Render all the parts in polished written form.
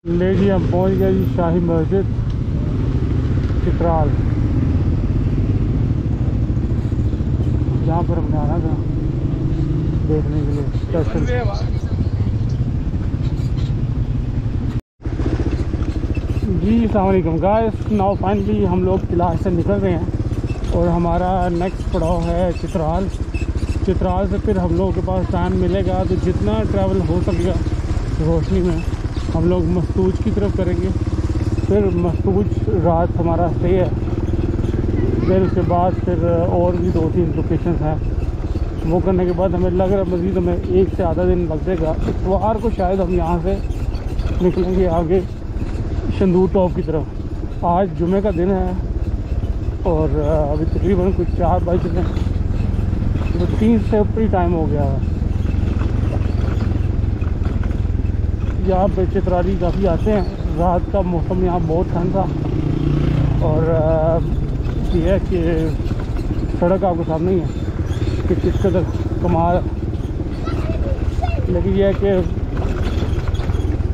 ले जी हम पहुंच गए जी शाही मस्जिद चित्राल, जहाँ पर हमने आना था देखने के लिए स्पेशल। जी अस्सलाम वालेकुम गाइस, नाउ फाइनली हम लोग किला से निकल रहे हैं और हमारा नेक्स्ट पड़ाव है चित्राल। चित्राल से फिर हम लोगों के पास टाइम मिलेगा तो जितना ट्रैवल हो सकेगा रोशनी में हम लोग मस्तूज की तरफ करेंगे। फिर मस्तूज रात हमारा स्टे है, फिर उसके बाद फिर और भी 2-3 लोकेशन हैं। वो करने के बाद हमें लग रहा है मज़ीद हमें 1 से आधा दिन लग जाएगा। इतवार को शायद हम यहाँ से निकलेंगे आगे शंदूर टॉप की तरफ। आज जुमे का दिन है और अभी तकरीबन कुछ 4 बज रहे हैं, तो 3 से ऊपर ही टाइम हो गया है। यहाँ पे चित्राली काफ़ी आते हैं। रात का मौसम यहाँ बहुत ठंड था और ये है कि सड़क आपके सामने ही है कि किस कदर कमाल। लेकिन यह है कि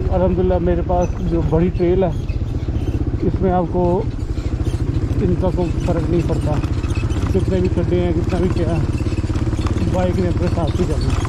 अल्हम्दुलिल्लाह मेरे पास जो बड़ी ट्रेल है इसमें आपको इनका कोई फ़र्क नहीं पड़ता, कितने भी खड्डे हैं कितना भी क्या है, बाइक ने अपने साथ ही जाना।